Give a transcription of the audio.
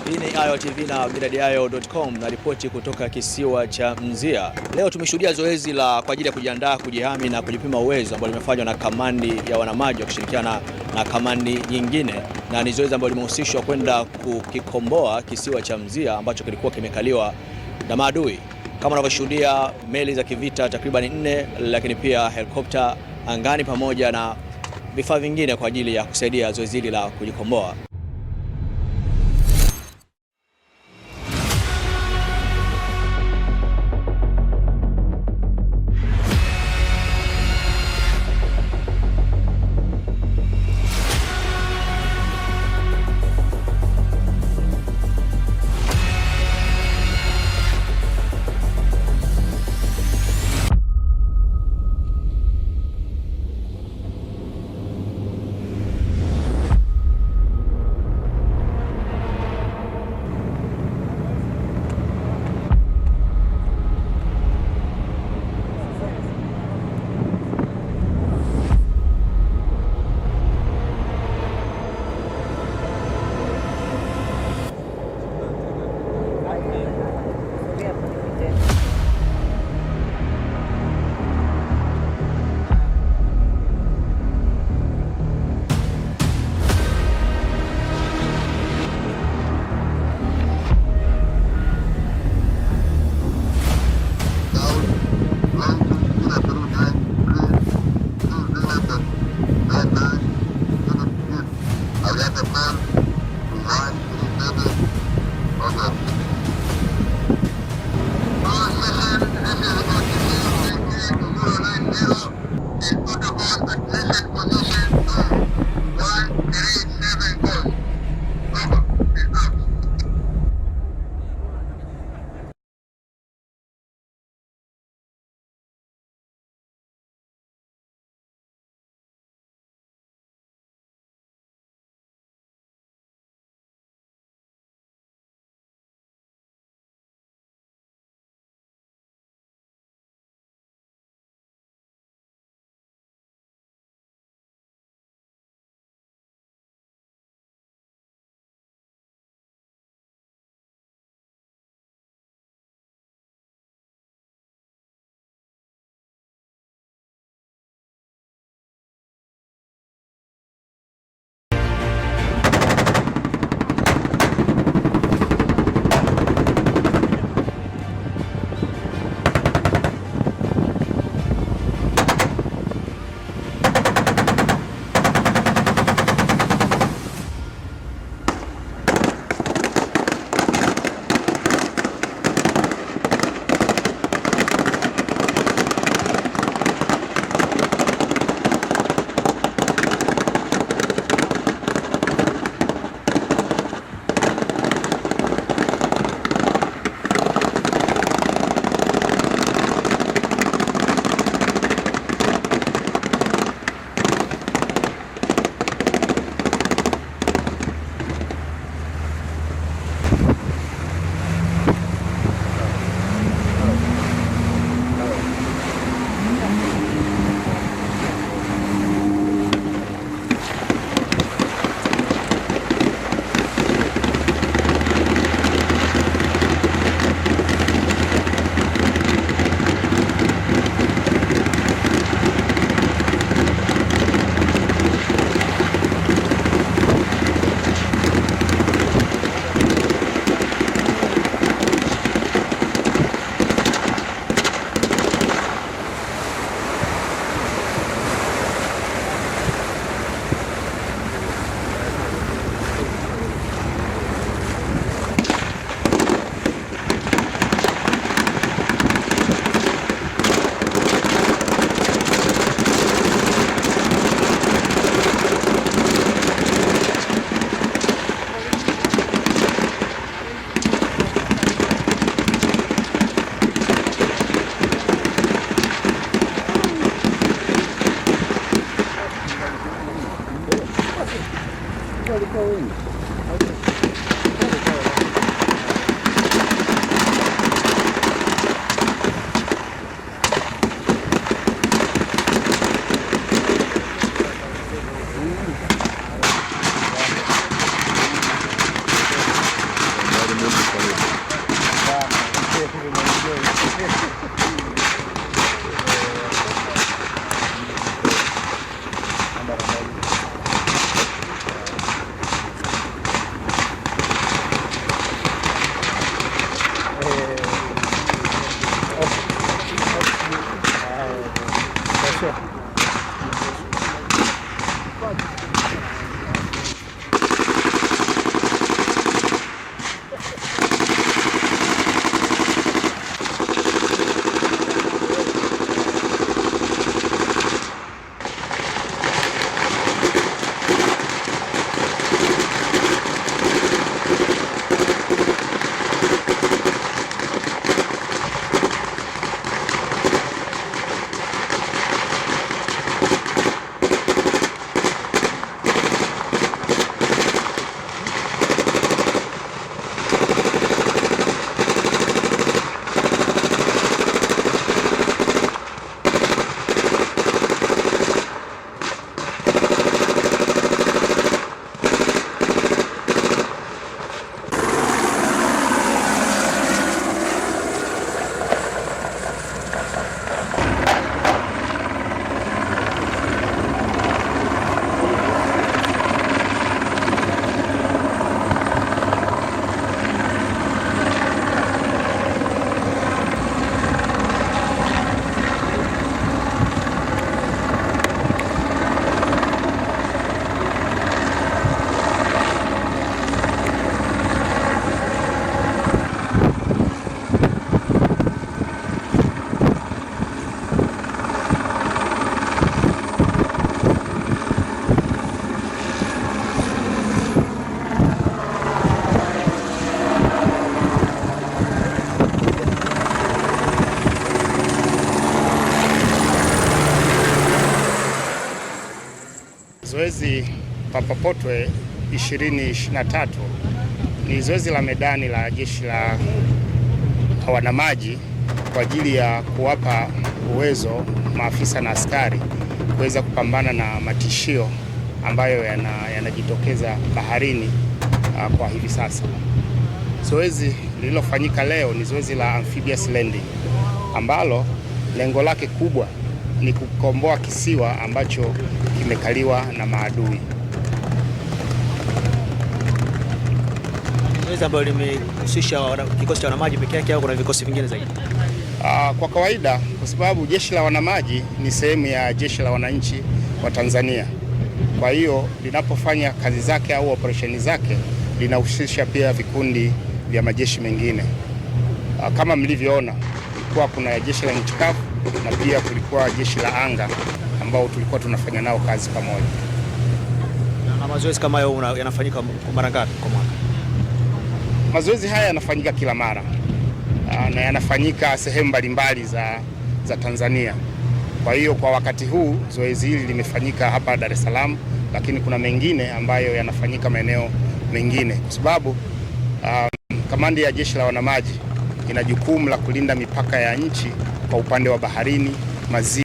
Hii ni Ayo TV na millardayo.com na ripoti kutoka kisiwa cha Mzia. Leo tumeshuhudia zoezi kwa ajili ya kujiandaa, kujihami na kujipima uwezo ambalo limefanywa na kamandi ya wanamaji wakishirikiana na kamandi nyingine, na ni zoezi ambalo limehusishwa kwenda kukikomboa kisiwa cha Mzia ambacho kilikuwa kimekaliwa na maadui. Kama unavyoshuhudia meli za kivita takriban 4, lakini pia helikopta angani pamoja na vifaa vingine kwa ajili ya kusaidia zoezi hili la kujikomboa. zoezi Papapotwe 2023 ni zoezi la medani la jeshi la wanamaji kwa ajili ya kuwapa uwezo maafisa na askari kuweza kupambana na matishio ambayo yanajitokeza baharini kwa hivi sasa. Zoezi lililofanyika leo ni zoezi la amphibious landing ambalo lengo lake kubwa ni kukomboa kisiwa ambacho kimekaliwa na maadui. Zoezi ambalo limehusisha kikosi cha wanamaji pekee yake au kuna vikosi vingine zaidi? Kwa kawaida, kwa sababu jeshi la wanamaji ni sehemu ya jeshi la wananchi wa Tanzania. Kwa hiyo linapofanya kazi zake au operesheni zake linahusisha pia vikundi vya majeshi mengine. Kama mlivyoona, kulikuwa kuna jeshi la nchi kavu na pia kulikuwa jeshi la anga ambao tulikuwa tunafanya nao kazi pamoja. Na mazoezi kama hayo yanafanyika mara ngapi kwa mwaka? Mazoezi haya yanafanyika kila mara na yanafanyika sehemu mbalimbali za Tanzania. Kwa hiyo kwa wakati huu zoezi hili limefanyika hapa Dar es Salaam, lakini kuna mengine ambayo yanafanyika maeneo mengine, kwa sababu kamandi ya jeshi la wanamaji ina jukumu la kulinda mipaka ya nchi kwa upande wa baharini, maziwa